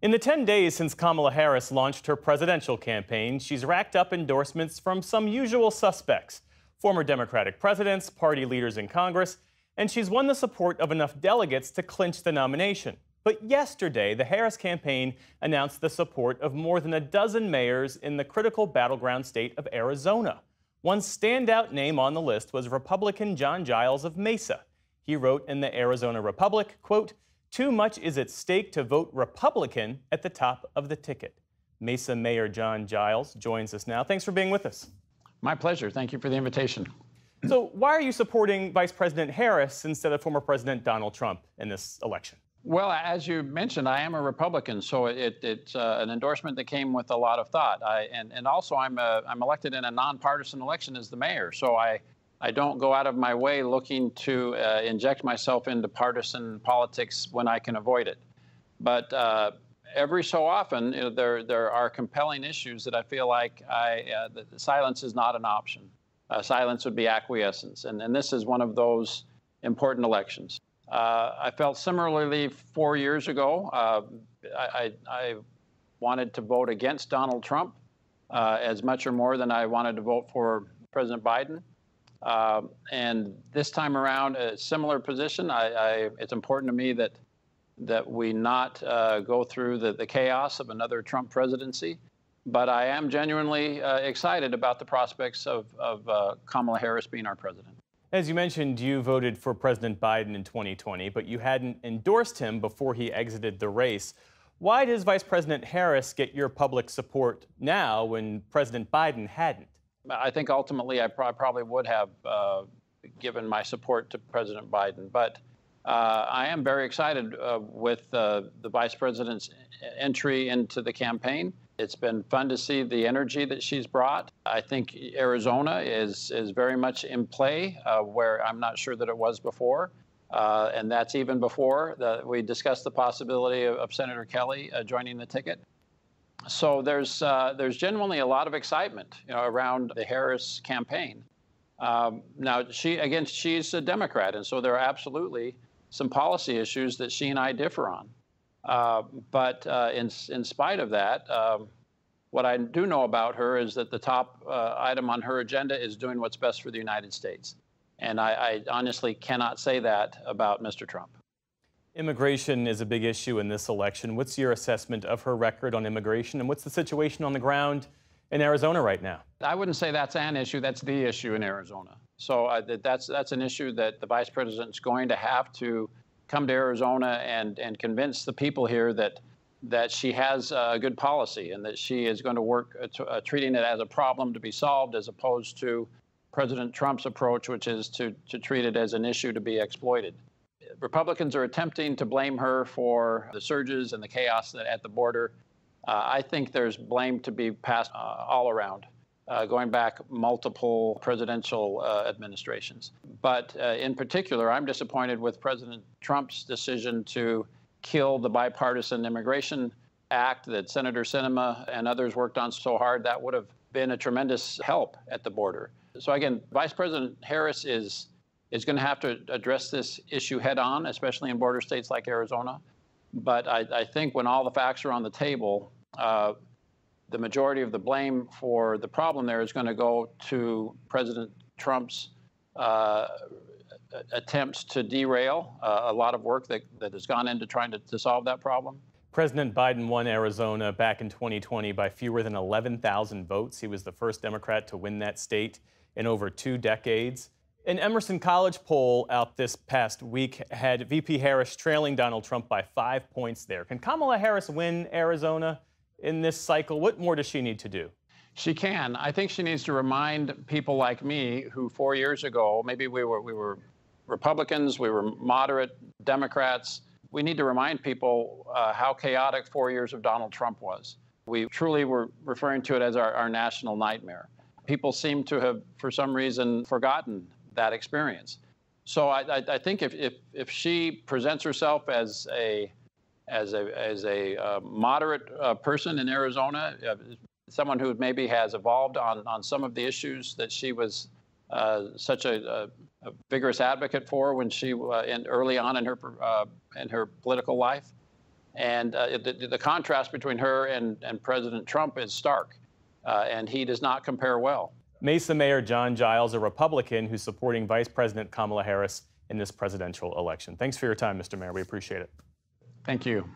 In the 10 days since Kamala Harris launched her presidential campaign, she's racked up endorsements from some usual suspects: former Democratic presidents, party leaders in Congress, and she's won the support of enough delegates to clinch the nomination. But yesterday, the Harris campaign announced the support of more than a dozen mayors in the critical battleground state of Arizona. One standout name on the list was Republican John Giles of Mesa. He wrote in the Arizona Republic, quote, "Too much is at stake to vote Republican at the top of the ticket." Mesa Mayor John Giles joins us now. Thanks for being with us. My pleasure. Thank you for the invitation. So why are you supporting Vice President Harris instead of former President Donald Trump in this election? Well, as you mentioned, I am a Republican, so it's an endorsement that came with a lot of thought. And also I'm elected in a nonpartisan election as the mayor, so I don't go out of my way looking to inject myself into partisan politics when I can avoid it. But every so often, there are compelling issues that I feel like the silence is not an option. Silence would be acquiescence, and this is one of those important elections. I felt similarly 4 years ago. I wanted to vote against Donald Trump as much or more than I wanted to vote for President Biden. And this time around, a similar position. It's important to me that we not go through the chaos of another Trump presidency. But I am genuinely excited about the prospects of Kamala Harris being our president. As you mentioned, you voted for President Biden in 2020, but you hadn't endorsed him before he exited the race. Why does Vice President Harris get your public support now when President Biden hadn't? I think ultimately I probably would have given my support to President Biden, but I am very excited with the Vice President's entry into the campaign. It's been fun to see the energy that she's brought. I think Arizona is very much in play, where I'm not sure that it was before. And that's even before we discussed the possibility of Senator Kelly joining the ticket. So there's genuinely a lot of excitement, around the Harris campaign. Now, she's a Democrat, and so there are absolutely some policy issues that she and I differ on. But in spite of that, what I do know about her is that the top item on her agenda is doing what's best for the United States. And I honestly cannot say that about Mr. Trump. Immigration is a big issue in this election. What's your assessment of her record on immigration, and what's the situation on the ground in Arizona right now? I wouldn't say that's an issue. That's the issue in Arizona. So that's an issue that the vice president's going to have to come to Arizona and convince the people here that she has a good policy and that she is going to work treating it as a problem to be solved, as opposed to President Trump's approach, which is to treat it as an issue to be exploited. Republicans are attempting to blame her for the surges and the chaos at the border. I think there's blame to be passed all around, going back multiple presidential administrations. But in particular, I'm disappointed with President Trump's decision to kill the bipartisan immigration act that Senator Sinema and others worked on so hard. That would have been a tremendous help at the border. So again, Vice President Harris is going to have to address this issue head on, especially in border states like Arizona. But I think when all the facts are on the table, the majority of the blame for the problem there is going to go to President Trump's attempts to derail a lot of work that has gone into trying to solve that problem. President Biden won Arizona back in 2020 by fewer than 11,000 votes. He was the first Democrat to win that state in over 2 decades. An Emerson College poll out this past week had VP Harris trailing Donald Trump by 5 points there. Can Kamala Harris win Arizona in this cycle? What more does she need to do? She can. I think she needs to remind people like me who 4 years ago, maybe we were Republicans, we were moderate Democrats. We need to remind people how chaotic 4 years of Donald Trump was. We truly were referring to it as our national nightmare. People seem to have, for some reason, forgotten that experience. So I think if she presents herself as a moderate person in Arizona, someone who maybe has evolved on some of the issues that she was such a vigorous advocate for when she early on in her political life, And the contrast between her and President Trump is stark, and he does not compare well. Mesa Mayor John Giles, a Republican who's supporting Vice President Kamala Harris in this presidential election. Thanks for your time, Mr. Mayor. We appreciate it. Thank you.